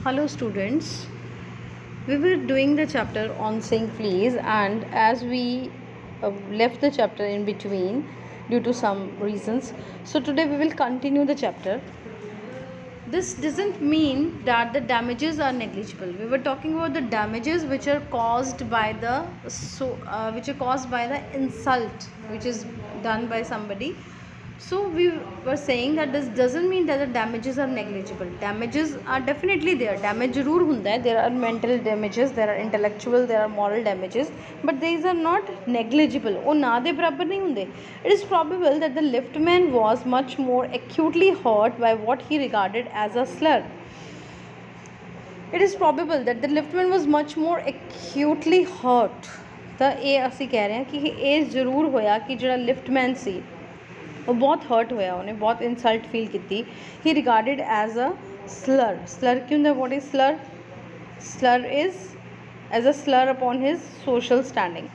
Hello students, we were doing the chapter on saying please, and as we left the chapter in between due to some reasons, so today we will continue the chapter. This doesn't mean that the damages are negligible. We were talking about the damages which are caused by the insult which is done by somebody. So we were saying that this doesn't mean that the damages are negligible. Damages are definitely there. Damage जरूर ਹੁੰਦਾ है. There are mental damages, there are intellectual, there are moral damages, but these are not negligible. ਉਹ ਨਾ ਦੇ ਬਰਾਬਰ ਨਹੀਂ ਹੁੰਦੇ. It is probable that the liftman was much more acutely hurt by what he regarded as a slur. It is probable that the liftman was much more acutely hurt. ਤਾਂ ਇਹ ਅਸੀਂ ਕਹਿ ਰਹੇ ਹਾਂ ਕਿ ਇਹ ਜ਼ਰੂਰ ਹੋਇਆ ਕਿ ਜਿਹੜਾ ਲਿਫਟਮੈਨ ਸੀ ਉਹ ਬਹੁਤ ਹਰਟ ਹੋਇਆ, ਉਹਨੇ ਬਹੁਤ ਇਨਸਲਟ ਫੀਲ ਕੀਤੀ. ਹੀ ਰਿਗਾਰਡਡ ਐਜ਼ ਅ ਸਲਰ. ਸਲਰ ਕੀ ਹੁੰਦਾ? What is slur? Slur is as a slur upon his social standing.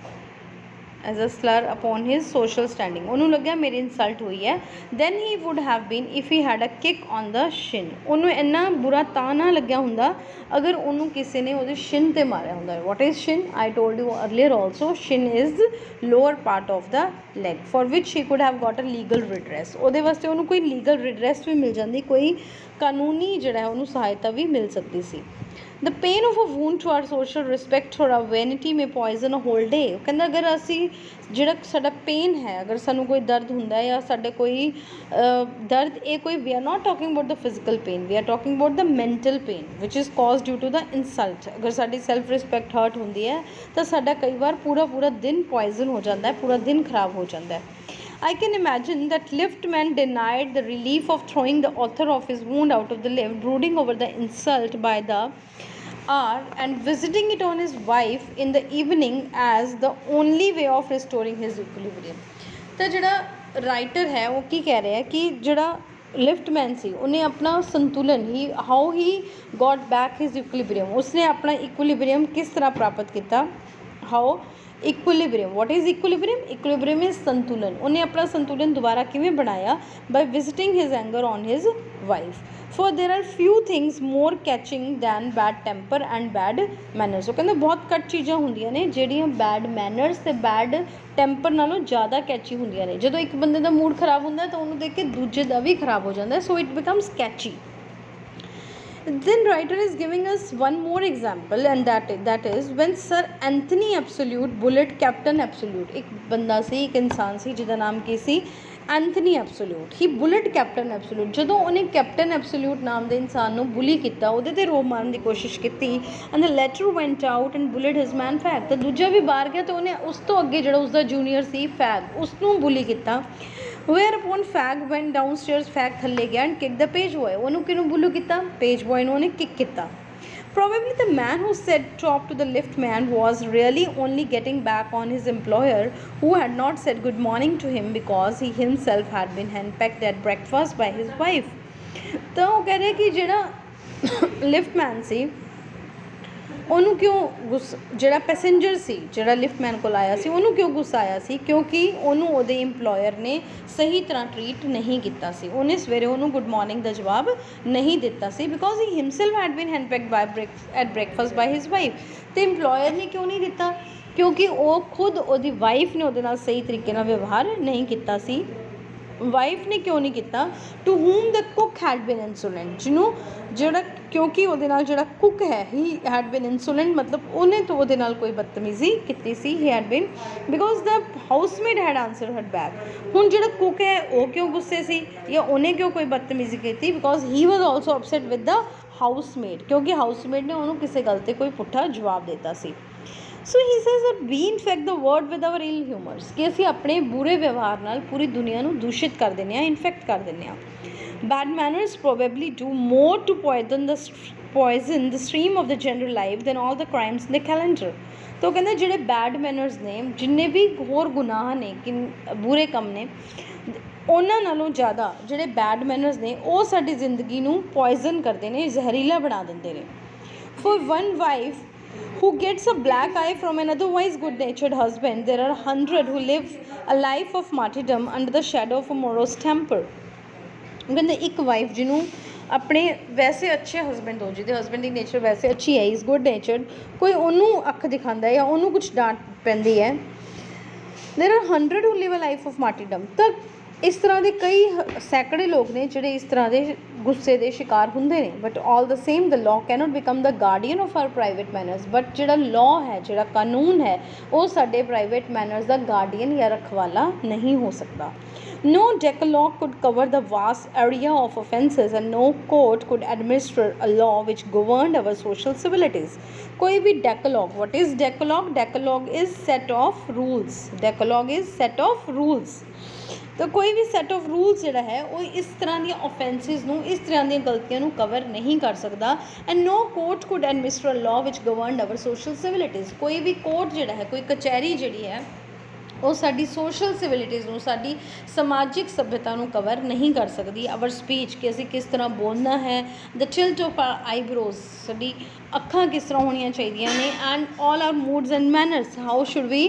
As a slur upon his social standing. ਉਹਨੂੰ ਲੱਗਿਆ ਮੇਰੀ ਇਨਸਲਟ ਹੋਈ ਹੈ. Then he would have been if he had a kick on the shin. ਉਹਨੂੰ ਇੰਨਾ ਬੁਰਾ ਤਾਂ ਨਾ ਲੱਗਿਆ ਹੁੰਦਾ ਅਗਰ ਉਹਨੂੰ ਕਿਸੇ ਨੇ ਉਹਦੇ ਸ਼ਿਨ 'ਤੇ ਮਾਰਿਆ ਹੁੰਦਾ. What is shin? I told you earlier also. Shin is lower part of the leg for which he could have got a legal redress. ਉਹਦੇ ਵਾਸਤੇ ਉਹਨੂੰ ਕੋਈ ਲੀਗਲ ਰਿਡਰੈਸ ਵੀ ਮਿਲ ਜਾਂਦੀ, ਕੋਈ ਕਾਨੂੰਨੀ ਜਿਹੜਾ ਹੈ ਉਹਨੂੰ ਸਹਾਇਤਾ ਵੀ ਮਿਲ ਸਕਦੀ ਸੀ. The pain of a wound to our social respect or our vanity may poison a whole day. ਉਹ ਕਹਿੰਦਾ ਅਗਰ ਅਸੀਂ ਜਿਹੜਾ ਸਾਡਾ ਪੇਨ ਹੈ, ਅਗਰ ਸਾਨੂੰ ਕੋਈ ਦਰਦ ਹੁੰਦਾ ਹੈ ਜਾਂ ਸਾਡੇ ਕੋਈ ਦਰਦ, ਇਹ ਕੋਈ we are not talking about the physical pain, we are talking about the mental pain which is caused due to the insult. ਅਗਰ ਸਾਡੀ ਸੈਲਫ ਰਿਸਪੈਕਟ ਹਰਟ ਹੁੰਦੀ ਹੈ ਤਾਂ ਸਾਡਾ ਕਈ ਵਾਰ ਪੂਰਾ ਦਿਨ ਪੋਇਜ਼ਨ ਹੋ ਜਾਂਦਾ ਹੈ, ਪੂਰਾ ਦਿਨ ਖਰਾਬ ਹੋ ਜਾਂਦਾ ਹੈ. I can imagine that liftman denied the relief of throwing the author of his wound out of the lift, brooding over the insult by the hour and visiting it on his wife in the evening as the only way of restoring his equilibrium. ਤਾਂ ਜਿਹੜਾ writer ਹੈ ਉਹ ਕੀ ਕਹਿ ਰਿਹਾ ਕਿ ਜਿਹੜਾ ਲਿਫਟਮੈਨ ਸੀ ਉਹਨੇ ਆਪਣਾ ਸੰਤੁਲਨ ਹੀ how he got back his equilibrium. ਉਸਨੇ ਆਪਣਾ ਇਕੁਇਲਿਬਰੀਅਮ ਕਿਸ ਤਰ੍ਹਾਂ ਪ੍ਰਾਪਤ ਕੀਤਾ? How equilibrium. What is equilibrium? Equilibrium is ਸੰਤੁਲਨ. ਉਹਨੇ ਆਪਣਾ ਸੰਤੁਲਨ ਦੁਬਾਰਾ ਕਿਵੇਂ ਬਣਾਇਆ? By visiting his anger on his wife. For there are few things more catching than bad temper and bad manners. ਉਹ ਕਹਿੰਦੇ ਬਹੁਤ ਘੱਟ ਚੀਜ਼ਾਂ ਹੁੰਦੀਆਂ ਨੇ ਜਿਹੜੀਆਂ ਬੈਡ ਮੈਨਰਸ ਅਤੇ ਬੈਡ ਟੈਂਪਰ ਨਾਲੋਂ ਜ਼ਿਆਦਾ ਕੈਚੀ ਹੁੰਦੀਆਂ ਨੇ. ਜਦੋਂ ਇੱਕ ਬੰਦੇ ਦਾ ਮੂਡ ਖਰਾਬ ਹੁੰਦਾ ਤਾਂ ਉਹਨੂੰ ਦੇਖ ਕੇ ਦੂਜੇ ਦਾ ਵੀ ਖਰਾਬ ਹੋ ਜਾਂਦਾ. So it becomes catchy. Then writer is giving us one more example, and that is when Sir Anthony Absolute, Bullet Captain Absolute, ਇੱਕ ਬੰਦਾ ਸੀ, ਇੱਕ ਇਨਸਾਨ ਸੀ ਜਿਹਦਾ ਨਾਮ ਕੀ ਸੀ? Anthony absolute. ਹੀ ਬੁਲਟ ਕੈਪਟਨ ਐਬਸੋਲਿਊਟ. ਜਦੋਂ ਉਹਨੇ ਕੈਪਟਨ ਐਬਸੋਲਿਊਟ ਨਾਮ ਦੇ ਇਨਸਾਨ ਨੂੰ ਬੁਲੀ ਕੀਤਾ, ਉਹਦੇ 'ਤੇ ਰੋਬ ਮਾਰਨ ਦੀ ਕੋਸ਼ਿਸ਼ ਕੀਤੀ, and the latter went out and bullied his man fag. ਤਾਂ ਦੂਜਾ ਵੀ ਬਾਹਰ ਗਿਆ ਤਾਂ ਉਹਨੇ ਉਸ ਤੋਂ ਅੱਗੇ ਜਿਹੜਾ ਉਸਦਾ ਜੂਨੀਅਰ ਸੀ ਫੈਗ, ਉਸਨੂੰ ਬੁਲੀ ਕੀਤਾ. Whereupon fag went downstairs. Fag ਥੱਲੇ ਗਿਆ and kick the page boy. ਉਹਨੂੰ ਕਿਹਨੂੰ ਬੁਲੂ ਕੀਤਾ? ਪੇਜ ਬॉय ਨੂੰ ਉਹਨੇ ਕਿਕ ਕੀਤਾ. Probably the man who said chop to the liftman was really only getting back on his employer who had not said good morning to him because he himself had been henpecked at breakfast by his wife. ਤਾਂ ਉਹ ਕਹਿ ਰਹੇ ਕਿ ਜਿਹੜਾ ਲਿਫਟਮੈਨ ਸੀ ਉਹਨੂੰ ਕਿਉਂ ਜਿਹੜਾ passenger ਸੀ, ਜਿਹੜਾ ਲਿਫਟਮੈਨ ਕੋਲ ਆਇਆ ਸੀ, ਉਹਨੂੰ ਕਿਉਂ ਗੁੱਸਾ ਆਇਆ ਸੀ? ਕਿਉਂਕਿ ਉਹਨੂੰ ਉਹਦੇ ਇੰਪਲੋਇਰ ਨੇ ਸਹੀ ਤਰ੍ਹਾਂ ਟਰੀਟ ਨਹੀਂ ਕੀਤਾ ਸੀ. ਉਹਨੇ ਸਵੇਰੇ ਉਹਨੂੰ ਗੁੱਡ ਮਾਰਨਿੰਗ ਦਾ ਜਵਾਬ ਨਹੀਂ ਦਿੱਤਾ ਸੀ because he himself had been henpecked at breakfast by his wife. ਅਤੇ ਇੰਪਲੋਇਰ ਨੇ ਕਿਉਂ ਨਹੀਂ ਦਿੱਤਾ? ਕਿਉਂਕਿ ਉਹ ਖੁਦ ਉਹਦੀ ਵਾਈਫ ਨੇ ਉਹਦੇ ਨਾਲ ਸਹੀ ਤਰੀਕੇ ਨਾਲ ਵਿਵਹਾਰ ਨਹੀਂ ਕੀਤਾ ਸੀ. ਵਾਈਫ ਨੇ ਕਿਉਂ ਨਹੀਂ ਕੀਤਾ? To whom the cook had been insolent. ਜਿਹਨੂੰ ਜਿਹੜਾ ਕਿਉਂਕਿ ਉਹਦੇ ਨਾਲ ਜਿਹੜਾ ਕੁੱਕ ਹੈ ਹੀ ਹੈਡ ਬੀਨ ਇੰਸੋਲੈਂਟ, ਮਤਲਬ ਉਹਨੇ ਤਾਂ ਉਹਦੇ ਨਾਲ ਕੋਈ ਬਦਤਮੀਜ਼ੀ ਕੀਤੀ ਸੀ. He had been because the housemaid had answer her back. ਹੁਣ ਜਿਹੜਾ ਕੁੱਕ ਹੈ ਉਹ ਕਿਉਂ ਗੁੱਸੇ ਸੀ ਜਾਂ ਉਹਨੇ ਕਿਉਂ ਕੋਈ ਬਦਤਮੀਜ਼ੀ ਕੀਤੀ? Because he was also upset with the housemaid, ਕਿਉਂਕਿ ਹਾਊਸਮੇਡ ਨੇ ਉਹਨੂੰ ਕਿਸੇ ਗੱਲ 'ਤੇ ਕੋਈ ਪੁੱਠਾ ਜਵਾਬ ਦਿੱਤਾ ਸੀ. So he says that we infect the world with our ill humours, ਕਿ ਅਸੀਂ ਆਪਣੇ ਬੁਰੇ ਵਿਵਹਾਰ ਨਾਲ ਪੂਰੀ ਦੁਨੀਆ ਨੂੰ ਦੂਸ਼ਿਤ ਕਰ ਦਿੰਦੇ ਹਾਂ, ਇਨਫੈਕਟ ਕਰ ਦਿੰਦੇ ਹਾਂ. Bad manners probably do more to poison the stream of the general life than all the crimes in the calendar. ਤਾਂ ਉਹ ਕਹਿੰਦੇ ਜਿਹੜੇ ਬੈਡ ਮੈਨਰਸ ਨੇ, ਜਿੰਨੇ ਵੀ ਹੋਰ ਗੁਨਾਹ ਨੇ, ਬੁਰੇ ਕੰਮ ਨੇ, ਉਹਨਾਂ ਨਾਲੋਂ ਜ਼ਿਆਦਾ ਜਿਹੜੇ ਬੈਡ ਮੈਨਰਸ ਨੇ ਉਹ ਸਾਡੀ ਜ਼ਿੰਦਗੀ ਨੂੰ ਪੋਇਜ਼ਨ ਕਰਦੇ ਨੇ, ਜ਼ਹਿਰੀਲਾ ਬਣਾ ਦਿੰਦੇ ਨੇ. For one wife who gets a black eye from an otherwise good-natured husband, there are 100 who live a life of martyrdom under the shadow of a morose temper. ਕਹਿੰਦੇ ਇੱਕ ਵਾਈਫ ਜਿਹਨੂੰ ਆਪਣੇ ਵੈਸੇ ਅੱਛੇ ਹਸਬੈਂਡ ਹੋ, ਜਿਹਦੇ ਹਸਬੈਂਡ ਦੀ nature ਵੈਸੇ ਅੱਛੀ ਹੈ, ਇਜ਼ ਗੁੱਡ ਨੇਚਰਡ, ਕੋਈ ਉਹਨੂੰ ਅੱਖ ਦਿਖਾਉਂਦਾ ਜਾਂ ਉਹਨੂੰ ਕੁਛ ਡਾਂਟ ਪੈਂਦੀ ਹੈ, there are 100 who live a life of martyrdom। ਤਾਂ ਇਸ ਤਰ੍ਹਾਂ ਦੇ ਕਈ ਸੈਂਕੜੇ ਲੋਕ ਨੇ ਜਿਹੜੇ ਇਸ ਤਰ੍ਹਾਂ ਦੇ ਗੁੱਸੇ ਦੇ ਸ਼ਿਕਾਰ ਹੁੰਦੇ ਨੇ, but all the same the law cannot become the guardian of R private manners. But ਜਿਹੜਾ ਲਾਅ ਹੈ, ਜਿਹੜਾ ਕਾਨੂੰਨ ਹੈ, ਉਹ ਸਾਡੇ ਪ੍ਰਾਈਵੇਟ ਮੈਨਰਸ ਦਾ ਗਾਰਡੀਅਨ ਜਾਂ ਰਖਵਾਲਾ ਨਹੀਂ ਹੋ ਸਕਦਾ। No decalogue could cover the vast area of offences and no court could administer a law which governed our social civilities। कोई भी decalogue, what is decalogue? Decalogue is set of rules। Decalogue is set of rules। तो कोई भी set of rules ਜਿਹੜਾ ਹੈ ਉਹ ਇਸ ਤਰ੍ਹਾਂ ਦੀਆਂ offences ਨੂੰ, ਇਸ ਤਰ੍ਹਾਂ ਦੀਆਂ ਗਲਤੀਆਂ ਨੂੰ ਕਵਰ ਨਹੀਂ ਕਰ ਸਕਦਾ। and no court could administer a law which governed our social civilities। ਕੋਈ ਵੀ ਕੋਰਟ ਜਿਹੜਾ ਹੈ, ਕੋਈ ਕਚਹਿਰੀ ਜਿਹੜੀ ਹੈ, ਉਹ ਸਾਡੀ ਸੋਸ਼ਲ ਸਿਵਿਲਿਟੀਜ਼ ਨੂੰ, ਸਾਡੀ ਸਮਾਜਿਕ ਸੱਭਿਅਤਾ ਨੂੰ ਕਵਰ ਨਹੀਂ ਕਰ ਸਕਦੀ। ਆਵਰ ਸਪੀਚ, ਕਿ ਅਸੀਂ ਕਿਸ ਤਰ੍ਹਾਂ ਬੋਲਣਾ ਹੈ, the tilt of our eyebrows, ਸਾਡੀ ਅੱਖਾਂ ਕਿਸ ਤਰ੍ਹਾਂ ਹੋਣੀਆਂ ਚਾਹੀਦੀਆਂ ਨੇ, and all our moods and manners, how should we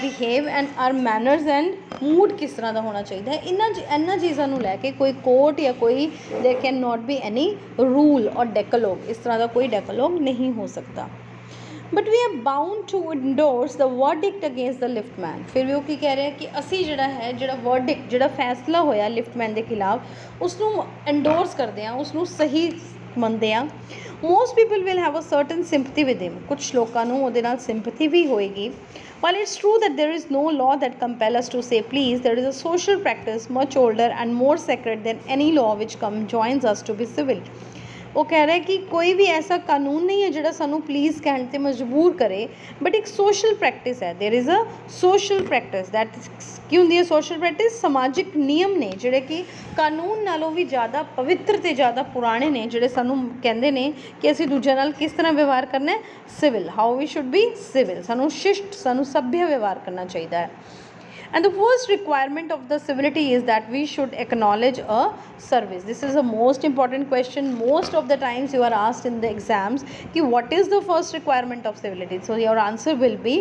behave, and our manners and mood ਕਿਸ ਤਰ੍ਹਾਂ ਦਾ ਹੋਣਾ ਚਾਹੀਦਾ ਹੈ। ਇਹਨਾਂ ਚੀਜ਼ਾਂ ਨੂੰ ਲੈ ਕੇ ਕੋਈ ਕੋਰਟ ਜਾਂ ਕੋਈ there can not be any rule or decalogue, ਇਸ ਤਰ੍ਹਾਂ ਦਾ ਕੋਈ ਡੈਕਲੋਗ ਨਹੀਂ ਹੋ ਸਕਦਾ। But we are bound to endorse the verdict against the liftman. फिर भी वो की कह रहे हैं कि असी जिहड़ा है, जिहड़ा वर्डिक्ट, जिहड़ा फैसला होया लिफ्टमैन के खिलाफ, उसनू इंडोर्स करते हैं, उसनू सही ਮੰਨਦੇ ਹਾਂ। Most people will have a certain sympathy with him. ਕੁਛ ਲੋਕਾਂ ਨੂੰ ਉਹਦੇ ਨਾਲ ਸਿੰਪਥੀ ਵੀ ਹੋਏਗੀ। While it's true that there is no law that compels us to say please, there is a social practice much older and more sacred than any law which joins us to be civil। ਉਹ ਕਹਿ ਰਿਹਾ ਕਿ ਕੋਈ ਵੀ ਐਸਾ ਕਾਨੂੰਨ ਨਹੀਂ ਹੈ ਜਿਹੜਾ ਸਾਨੂੰ ਪਲੀਜ਼ ਕਹਿਣ 'ਤੇ ਮਜਬੂਰ ਕਰੇ, ਬਟ ਇੱਕ ਸੋਸ਼ਲ ਪ੍ਰੈਕਟਿਸ ਹੈ। There is a social practice that ਕੀ ਹੁੰਦੀ ਹੈ? ਸੋਸ਼ਲ ਪ੍ਰੈਕਟਿਸ ਸਮਾਜਿਕ ਨਿਯਮ ਨੇ ਜਿਹੜੇ ਕਿ ਕਾਨੂੰਨ ਨਾਲੋਂ ਵੀ ਜ਼ਿਆਦਾ ਪਵਿੱਤਰ ਅਤੇ ਜ਼ਿਆਦਾ ਪੁਰਾਣੇ ਨੇ, ਜਿਹੜੇ ਸਾਨੂੰ ਕਹਿੰਦੇ ਨੇ ਕਿ ਅਸੀਂ ਦੂਜਿਆਂ ਨਾਲ ਕਿਸ ਤਰ੍ਹਾਂ ਵਿਵਹਾਰ ਕਰਨਾ ਹੈ, civil, how we should be civil, ਸਾਨੂੰ ਸ਼ਿਸ਼ਟ, ਸਾਨੂੰ ਸੱਭਿਅ ਵਿਵਹਾਰ ਕਰਨਾ ਚਾਹੀਦਾ ਹੈ। And the first requirement of the civility is that we should acknowledge a service। This is a most important question. Most of the times you are asked in the exams कि what is the first requirement of civility? So your answer will be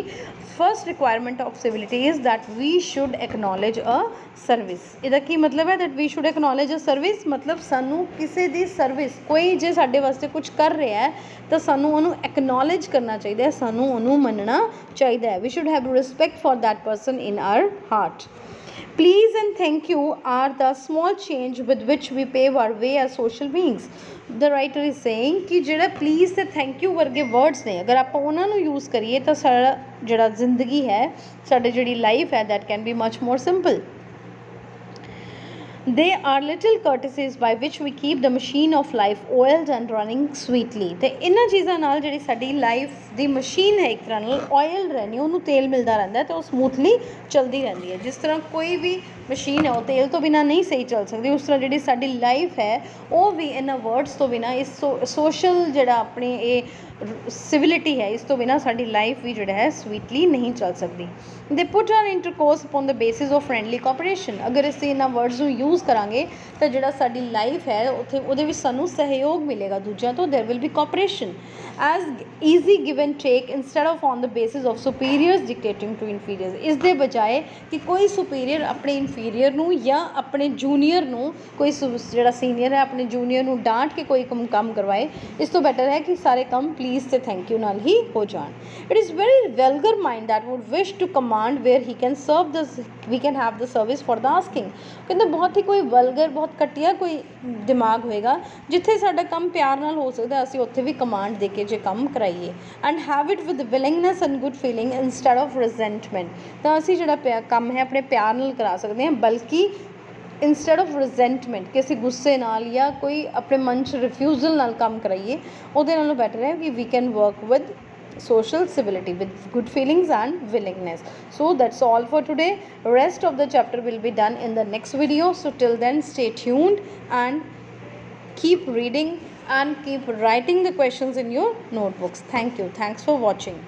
first requirement of civility is that we should acknowledge a service। ਇਹਦਾ ਕੀ ਮਤਲਬ ਹੈ? that we should acknowledge a service ਮਤਲਬ ਸਾਨੂੰ ਕਿਸੇ ਦੀ service, ਕੋਈ ਜੇ ਸਾਡੇ ਵਾਸਤੇ ਕੁਝ ਕਰ ਰਿਹਾ ਹੈ ਤਾਂ ਸਾਨੂੰ ਉਹਨੂੰ acknowledge ਕਰਨਾ ਚਾਹੀਦਾ ਹੈ, ਸਾਨੂੰ ਉਹਨੂੰ ਮੰਨਣਾ ਚਾਹੀਦਾ ਹੈ। we should have respect for that person in our heart। Please and thank you are the small change with which we pave our way as social beings। The writer is saying ਕਿ ਜਿਹੜਾ please ਅਤੇ thank you ਵਰਗੇ words ਨੇ, ਅਗਰ ਆਪਾਂ ਉਹਨਾਂ ਨੂੰ use ਕਰੀਏ ਤਾਂ ਸਾਡਾ ਜਿਹੜਾ ਜ਼ਿੰਦਗੀ ਹੈ, ਸਾਡੀ ਜਿਹੜੀ ਲਾਈਫ ਹੈ, that can be much more simple। They are little courtesies by which we keep the machine of life oiled and running sweetly। ਤੇ ਇਹਨਾਂ ਚੀਜ਼ਾਂ ਨਾਲ ਜਿਹੜੀ ਸਾਡੀ ਲਾਈਫ ਦੀ ਮਸ਼ੀਨ ਹੈ, ਇੱਕ ਤਰ੍ਹਾਂ ਨਾਲ ਆਇਲ ਰਹਿਣੀ, ਉਹਨੂੰ ਤੇਲ ਮਿਲਦਾ ਰਹਿੰਦਾ ਅਤੇ ਉਹ ਸਮੂਥਲੀ ਚੱਲਦੀ ਰਹਿੰਦੀ ਹੈ। ਜਿਸ ਤਰ੍ਹਾਂ ਕੋਈ ਵੀ ਮਸ਼ੀਨ ਹੈ ਉਹ ਤੇਲ ਤੋਂ ਬਿਨਾਂ ਨਹੀਂ ਸਹੀ ਚੱਲ ਸਕਦੀ, ਉਸ ਤਰ੍ਹਾਂ ਜਿਹੜੀ ਸਾਡੀ ਲਾਈਫ ਹੈ ਉਹ ਵੀ ਇਹਨਾਂ ਵਰਡਸ ਤੋਂ ਬਿਨਾਂ, ਇਸ ਸੋਸ਼ਲ ਜਿਹੜਾ ਆਪਣੀ ਇਹ ਸਿਵਿਲਿਟੀ ਹੈ, ਇਸ ਤੋਂ ਬਿਨਾਂ ਸਾਡੀ ਲਾਈਫ ਵੀ ਜਿਹੜਾ ਹੈ ਸਵੀਟਲੀ ਨਹੀਂ ਚੱਲ ਸਕਦੀ। They put our intercourse upon the basis of friendly cooperation. ਅਗਰ ਅਸੀਂ ਇਹਨਾਂ ਵਰਡਸ ਨੂੰ ਯੂਜ਼ ਕਰਾਂਗੇ ਤਾਂ ਜਿਹੜਾ ਸਾਡੀ ਲਾਈਫ ਹੈ ਉੱਥੇ ਉਹਦੇ ਵਿੱਚ ਸਾਨੂੰ ਸਹਿਯੋਗ ਮਿਲੇਗਾ ਦੂਜਿਆਂ ਤੋਂ। There will be cooperation as easy give and take instead of on the basis of superiors dictating to inferiors. ਇਸ ਦੇ ਬਜਾਏ ਕਿ ਕੋਈ ਸੁਪੀਰੀਅਰ ਆਪਣੇ ਇਨਫੀਰੀਅਰ ਨੂੰ ਜਾਂ ਆਪਣੇ ਜੂਨੀਅਰ ਨੂੰ, ਕੋਈ ਜਿਹੜਾ ਸੀਨੀਅਰ ਹੈ ਆਪਣੇ ਜੂਨੀਅਰ ਨੂੰ ਡਾਂਟ ਕੇ ਕੋਈ ਕੰਮ ਕਰਵਾਏ, ਇਸ ਤੋਂ ਬੈਟਰ ਹੈ ਕਿ ਸਾਰੇ ਕੰਮ ਪਲੀਜ਼ ਅਤੇ ਥੈਂਕ ਯੂ ਨਾਲ ਹੀ ਹੋ ਜਾਣ। It is very vulgar mind that would wish to command where he can serve the we can have the service for the asking. ਕਹਿੰਦੇ ਬਹੁਤ ਹੀ ਕੋਈ ਵਲਗਰ, ਬਹੁਤ ਘਟੀਆ ਕੋਈ ਦਿਮਾਗ ਹੋਏਗਾ ਜਿੱਥੇ ਸਾਡਾ ਕੰਮ ਪਿਆਰ ਨਾਲ ਹੋ ਸਕਦਾ, ਅਸੀਂ ਉੱਥੇ ਵੀ ਕਮਾਂਡ ਦੇ ਕੇ ਜੇ ਕੰਮ ਕਰਾਈਏ। And have it with willingness and good feeling instead of resentment. ਤਾਂ ਅਸੀਂ ਜਿਹੜਾ ਕੰਮ ਹੈ ਆਪਣੇ ਪਿਆਰ ਨਾਲ ਕਰਾ ਸਕਦੇ ਹਾਂ, ਬਲਕਿ ਇੰਸਟੈਡ ਆਫ ਰਿਜ਼ੈਂਟਮੈਂਟ ਕਿ ਅਸੀਂ ਗੁੱਸੇ ਨਾਲ ਜਾਂ ਕੋਈ ਆਪਣੇ ਮਨ 'ਚ ਰਿਫਿਊਜ਼ਲ ਨਾਲ ਕੰਮ ਕਰਾਈਏ, ਉਹਦੇ ਨਾਲੋਂ ਬੈਟਰ ਹੈ ਕਿ we can work with social civility with good feelings and willingness। So that's all for today। Rest of the chapter will be done in the next video, so till then stay tuned and keep reading and keep writing the questions in your notebooks। Thank you, thanks for watching।